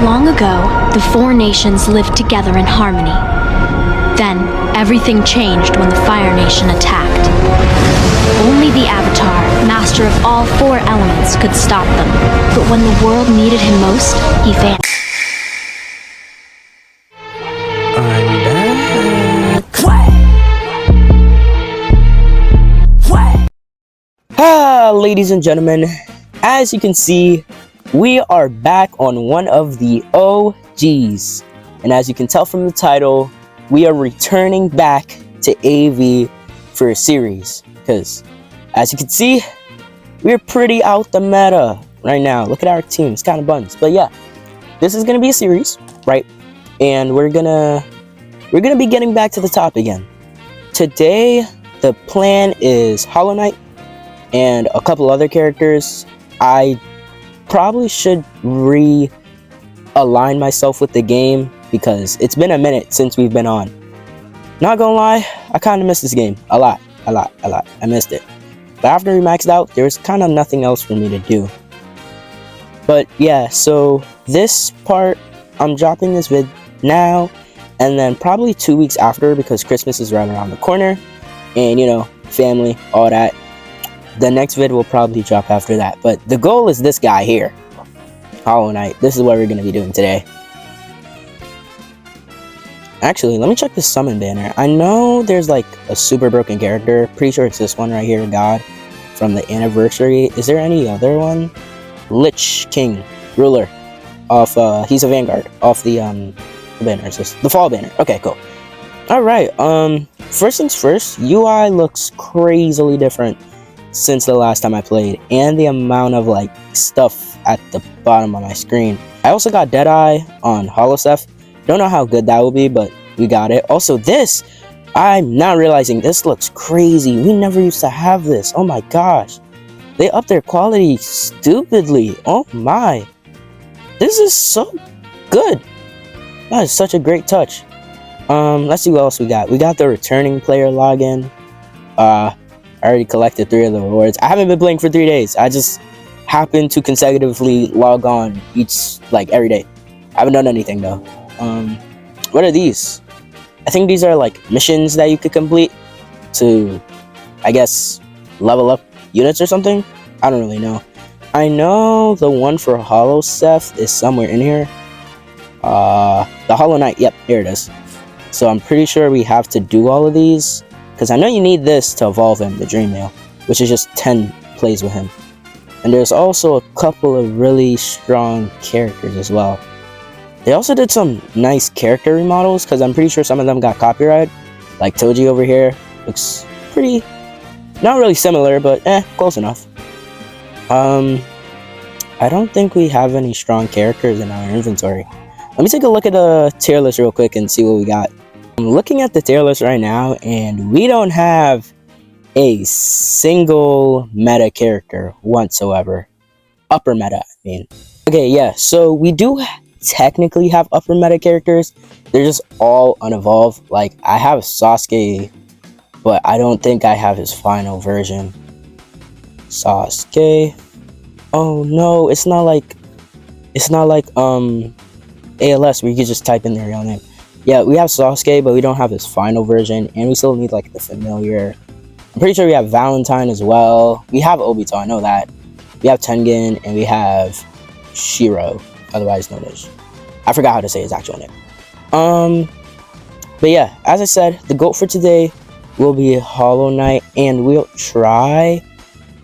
Long ago, the four nations lived together in harmony. Then, everything changed when the Fire Nation attacked. Only the Avatar, master of all four elements, could stop them. But when the world needed him most, he vanished. I'm back. Ladies and gentlemen, as you can see, we are back on one of the OGs. And as you can tell from the title, we are returning back to AV for a series. Because, as you can see, we're pretty out the meta right now. Look at our team, it's kind of buns. But yeah, this is going to be a series, right? And we're gonna be getting back to the top again. Today, the plan is Hollowknight and a couple other characters. I probably should realign myself with the game because it's been a minute since we've been on. Not gonna lie, I kind of missed this game a lot. I missed it. But after we maxed out, there's kind of nothing else for me to do. But yeah, so this part, I'm dropping this vid now, and then probably 2 weeks after, because Christmas is right around the corner, and you know, family, all that. The next vid will probably drop after that. But the goal is this guy here, Hollowknight. This is what we're going to be doing today. Actually, let me check the summon banner. I know there's like a super broken character. Pretty sure it's this one right here, God, from the anniversary. Is there any other one? Lich King, ruler of he's a Vanguard off the banner. Is this the fall banner? Okay, cool. All right. First things first, UI looks crazily different since the last time I played, and the amount of like stuff at the bottom of my screen. I also got Deadeye on Holoseph. Don't know how good that will be, but we got it. Also, this, I'm now realizing this looks crazy. We never used to have this. Oh my gosh, they upped their quality stupidly. Oh my, this is so good. That is such a great touch. Let's see what else we got. We got the returning player login. I already collected 3 of the rewards. I haven't been playing for 3 days. I just happened to consecutively log on every day. I haven't done anything though. What are these? I think these are like missions that you could complete to, I guess, level up units or something. I don't really know. I know the one for Holoseph is somewhere in here. The Hollowknight, yep, here it is. So I'm pretty sure we have to do all of these, because I know you need this to evolve him, the Dream Mail, which is just 10 plays with him. And there's also a couple of really strong characters as well. They also did some nice character remodels, because I'm pretty sure some of them got copyrighted. Like Toji over here, looks pretty, not really similar, but close enough. I don't think we have any strong characters in our inventory. Let me take a look at the tier list real quick and see what we got. I'm looking at the tier list right now, and we don't have a single meta character whatsoever. Upper meta, I mean. Okay, yeah, so we do technically have upper meta characters. They're just all unevolved. Like, I have Sasuke, but I don't think I have his final version. Sasuke. Oh no, it's not like ALS where you can just type in their real name. Yeah, we have Sasuke, but we don't have his final version, and we still need like the familiar. I'm pretty sure we have Valentine as well. We have Obito, I know that. We have Tengen, and we have Shiro, otherwise known as, I forgot how to say his actual name. But yeah, as I said, the goal for today will be Hollowknight, and we'll try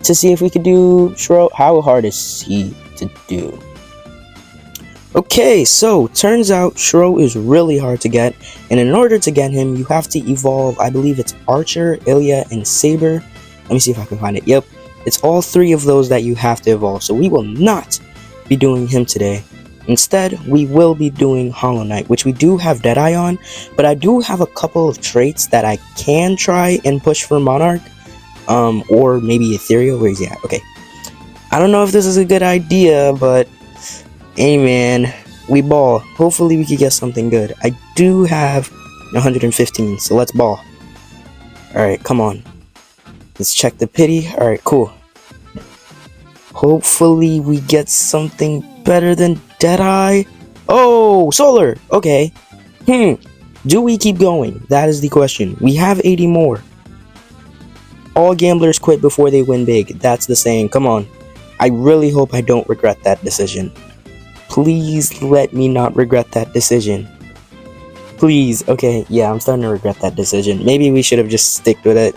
to see if we could do Shiro. How hard is he to do? Okay, so turns out Shiro is really hard to get, and in order to get him, you have to evolve, I believe it's Archer, Ilya, and Saber. Let me see if I can find it. Yep, it's all 3 of those that you have to evolve, so we will not be doing him today. Instead, we will be doing Hollowknight, which we do have Deadeye on, but I do have a couple of traits that I can try and push for Monarch, or maybe Ethereal. Where is he at? Okay, I don't know if this is a good idea, but hey man, we ball. Hopefully we could get something good. I do have 115, so let's ball. Alright, come on. Let's check the pity. Alright, cool. Hopefully we get something better than Deadeye. Oh, solar. Okay. Do we keep going? That is the question. We have 80 more. All gamblers quit before they win big. That's the saying. Come on. I really hope I don't regret that decision. Please let me not regret that decision. Please. Okay, yeah, I'm starting to regret that decision. Maybe we should have just stick with it.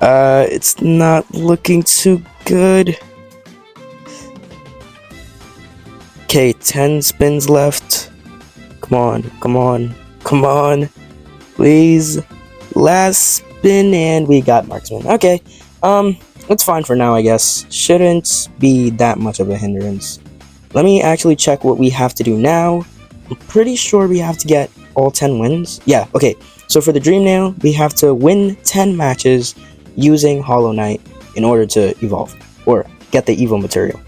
It's not looking too good. Okay, 10 spins left. Come on, come on, come on. Please. Last spin and we got marksman. Okay, it's fine for now, I guess. Shouldn't be that much of a hindrance. Let me actually check what we have to do now. I'm pretty sure we have to get all 10 wins. Yeah, okay. So for the Dream Nail, we have to win 10 matches using Hollow Knight in order to evolve or get the evil material.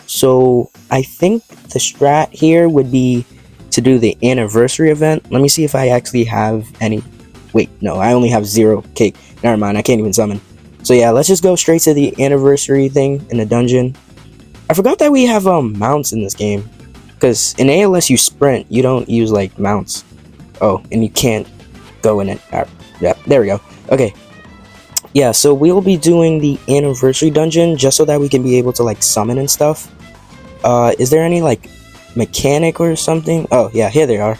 So I think the strat here would be to do the anniversary event. Let me see if I actually have any. Wait, no, I only have 0 cake. Never mind, I can't even summon. So yeah, let's just go straight to the anniversary thing in the dungeon. I forgot that we have mounts in this game, because in ALS you sprint, you don't use like mounts. Oh, and you can't go in it. Yeah, there we go. Okay. Yeah, so we'll be doing the anniversary dungeon just so that we can be able to like summon and stuff. Is there any like mechanic or something? Oh yeah, here they are.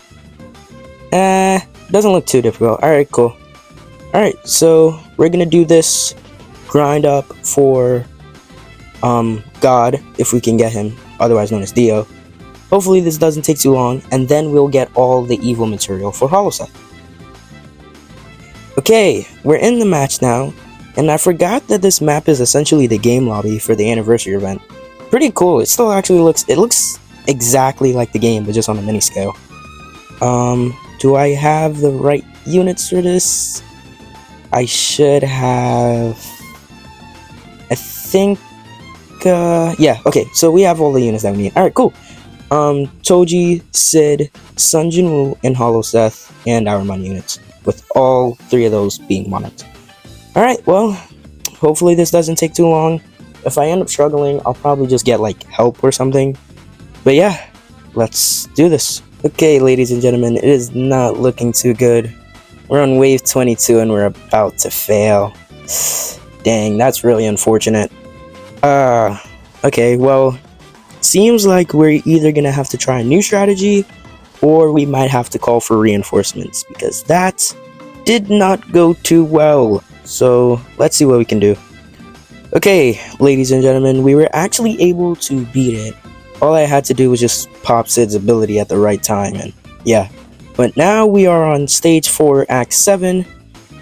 Doesn't look too difficult. Alright, cool. Alright, so we're gonna do this grind up for God, if we can get him, otherwise known as Dio. Hopefully this doesn't take too long, and then we'll get all the evil material for Hollowseth. Okay, we're in the match now, and I forgot that this map is essentially the game lobby for the anniversary event. Pretty cool. It still actually looks exactly like the game, but just on a mini scale. Do I have the right units for this? I should have. I think. Yeah. Okay. So we have all the units that we need. All right. Cool. Toji, Sid, Sun Jinwoo, and Hollowseth, and our money units, with all 3 of those being monarchs. All right. Well, hopefully this doesn't take too long. If I end up struggling, I'll probably just get like help or something. But yeah, let's do this. Okay, ladies and gentlemen, it is not looking too good. We're on wave 22 and we're about to fail. Dang, that's really unfortunate. Okay, well, seems like we're either gonna have to try a new strategy or we might have to call for reinforcements, because that did not go too well. So let's see what we can do. Okay, ladies and gentlemen, we were actually able to beat it. All I had to do was just pop Sid's ability at the right time, and yeah. But now we are on stage 4, act 7,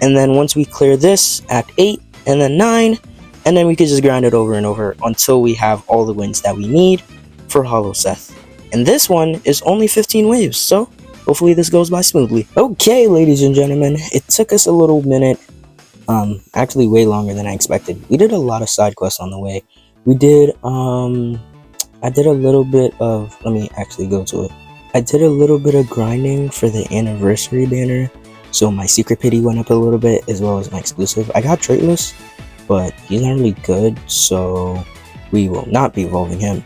and then once we clear this, act 8, and then 9, and then we could just grind it over and over until we have all the wins that we need for Hollowseth. And this one is only 15 waves, so hopefully this goes by smoothly. Okay, ladies and gentlemen, it took us a little minute. Actually way longer than I expected. We did a lot of side quests on the way. We did, I did a little bit of, let me actually go to it. I did a little bit of grinding for the anniversary banner, so my secret pity went up a little bit, as well as my exclusive. I got Traitless, but he's not really good, so we will not be evolving him.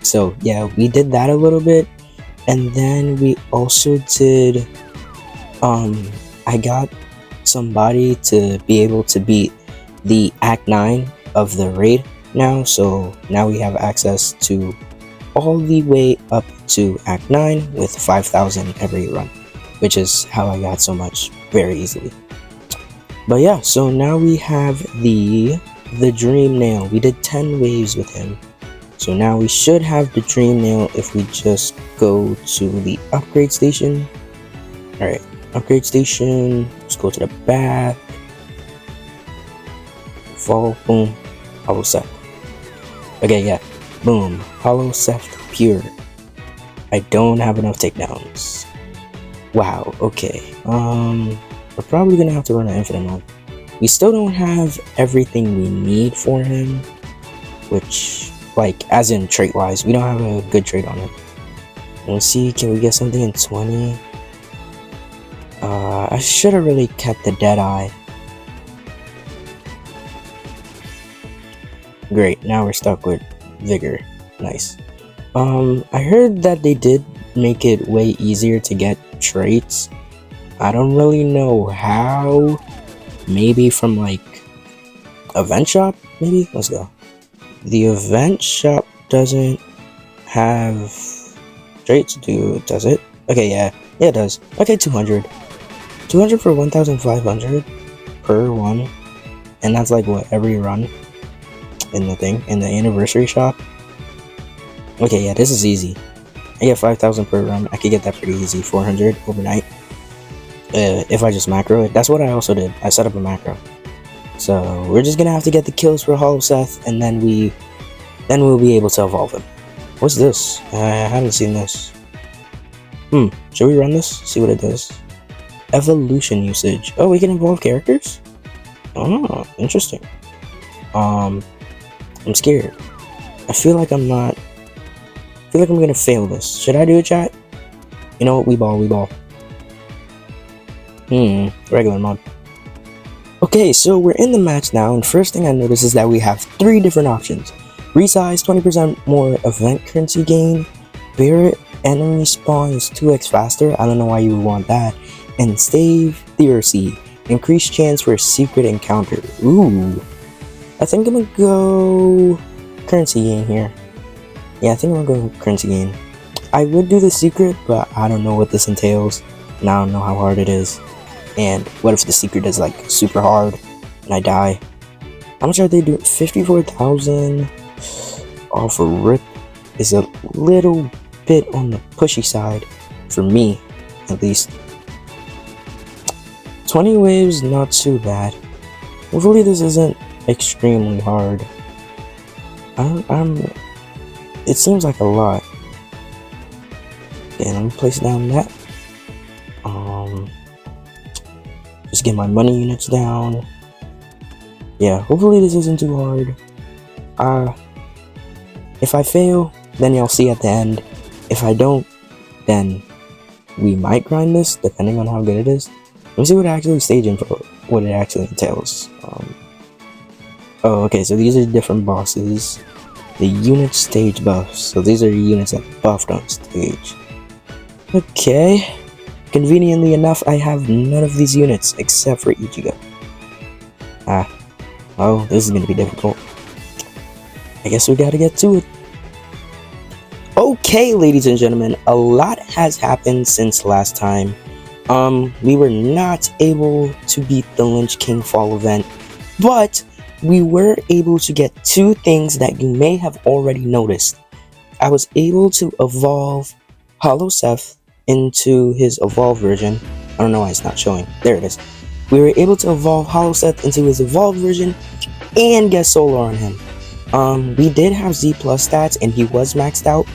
So yeah, we did that a little bit, and then we also did, I got somebody to be able to beat the act 9 of the raid now, so now we have access to all the way up to act 9 with 5,000 every run, which is how I got so much very easily. But yeah, so now we have the Dream Nail. We did 10 waves with him, so now we should have the Dream Nail if we just go to the upgrade station. Alright, upgrade station, let's go to the back, fall, boom, Hollowseth. Okay, yeah, boom, Hollowseth pure. I don't have enough takedowns. Wow, okay, we're probably gonna have to run an infinite mode. We still don't have everything we need for him, which, like, as in trait wise, we don't have a good trait on him. Let's see, can we get something in 20? I should have really kept the Deadeye. Great, now we're stuck with Vigor. Nice. I heard that they did make it way easier to get traits. I don't really know how. Maybe from like event shop, maybe? Let's go. The event shop doesn't have traits, does it? Okay, yeah, it does. Okay, 200 for 1,500 per one, and that's like what, every run in the anniversary shop. Okay, yeah, this is easy. I get 5,000 per run. I could get that pretty easy. 400 overnight. If I just macro it. That's what I also did. I set up a macro. So we're just gonna have to get the kills for Hollow Seth, and then we'll be able to evolve him. What's this? I haven't seen this. Should we run this? See what it does. Evolution usage. Oh, we can evolve characters? Oh, interesting. I'm scared. I feel like I'm gonna fail this. Should I do it, chat? You know what? We ball. Regular mod. Okay, so we're in the match now, and first thing I notice is that we have 3 different options. Resize, 20% more event currency gain. Barret enemy spawn is 2x faster. I don't know why you would want that. And Stave Theory, increased chance for a secret encounter. Ooh. I think I'm gonna go currency gain here. Yeah, I think I'm gonna go currency gain. I would do the secret, but I don't know what this entails, and I don't know how hard it is. And what if the secret is like super hard and I die? How much are they doing? 54,000 off a rip is a little bit on the pushy side for me, at least. 20 waves, not too bad. Hopefully this isn't extremely hard. It seems like a lot. Okay, let me place down that. Just get my money units down. Yeah, hopefully this isn't too hard. If I fail, then you'll see at the end. If I don't, then we might grind this, depending on how good it is. Let me see what actually stage info, what it actually entails. Oh, okay, so these are different bosses. The unit stage buffs. So these are units that buffed on stage. Okay. Conveniently enough, I have none of these units except for Ichigo. Oh, this is gonna be difficult. I guess we gotta get to it. Okay, ladies and gentlemen, a lot has happened since last time. We were not able to beat the Lynch King Fall event, but we were able to get 2 things that you may have already noticed. I was able to evolve Hollow Seth into his evolved version. I don't know why it's not showing. There it is. We were able to evolve Hollow Seth into his evolved version and get Solar on him. We did have Z plus stats and he was maxed out,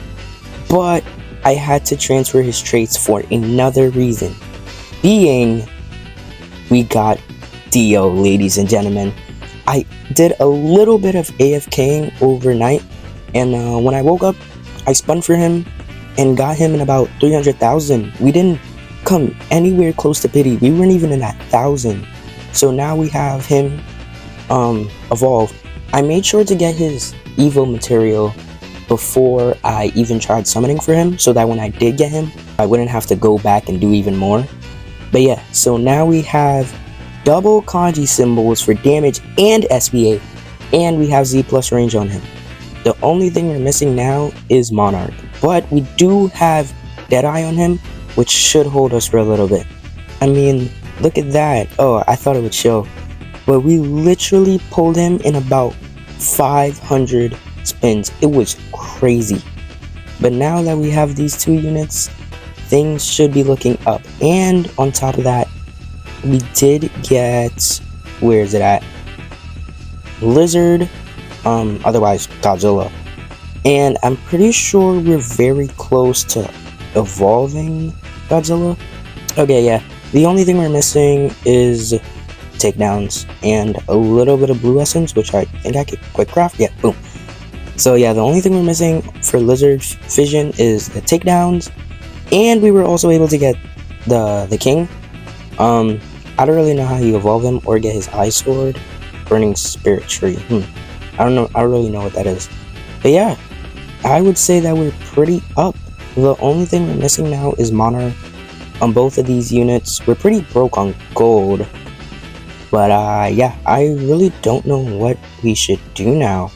but I had to transfer his traits for another reason, being we got Dio, ladies and gentlemen. I did a little bit of AFKing overnight, and when I woke up, I spun for him and got him in about 300,000. We didn't come anywhere close to pity. We weren't even in that 1,000. So now we have him evolved. I made sure to get his Evo material before I even tried summoning for him, so that when I did get him, I wouldn't have to go back and do even more. But yeah, so now we have double kanji symbols for damage and SBA, and we have Z plus range on him. The only thing we're missing now is Monarch, but we do have Deadeye on him, which should hold us for a little bit. I mean, look at that. Oh, I thought it would show, but we literally pulled him in about 500 spins. It was crazy. But now that we have these 2 units, things should be looking up. And on top of that, we did get, where is it at? Lizard, otherwise Godzilla. And I'm pretty sure we're very close to evolving Godzilla. Okay, yeah. The only thing we're missing is takedowns and a little bit of blue essence, which I think I could quick craft. Yeah, boom. So yeah, the only thing we're missing for Lizard Fission is the takedowns, and we were also able to get the king. I don't really know how you evolve him or get his Eye Sword, Burning Spirit Tree. I don't know. I don't really know what that is. But yeah, I would say that we're pretty up. The only thing we're missing now is Monarch. On both of these units, we're pretty broke on gold. But yeah, I really don't know what we should do now.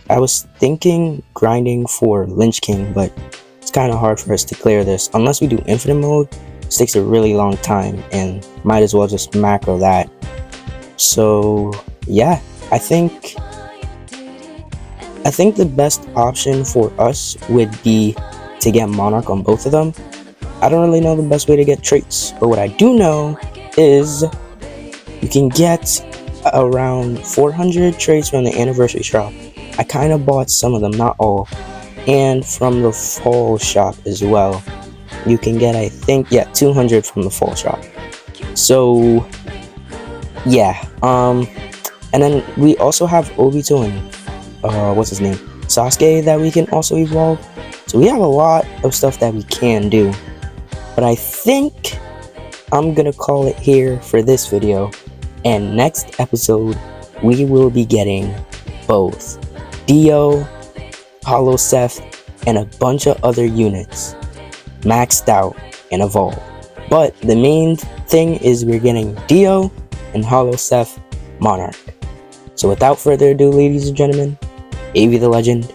I was thinking grinding for Lynch King, but it's kind of hard for us to clear this. Unless we do infinite mode, it takes a really long time, and might as well just macro that. So yeah, I think the best option for us would be to get Monarch on both of them. I don't really know the best way to get traits, but what I do know is you can get around 400 traits from the anniversary shop. I kind of bought some of them, not all, and from the fall shop as well. You can get, I think, 200 from the fall shop. So yeah, and then we also have Obito and what's his name, Sasuke, that we can also evolve. So we have a lot of stuff that we can do, but I think I'm gonna call it here for this video, and next episode we will be getting both Dio, Hollowknight, and a bunch of other units maxed out and evolved. But the main thing is we're getting Dio and Hollowknight Monarch. So without further ado, ladies and gentlemen, AvTheLegend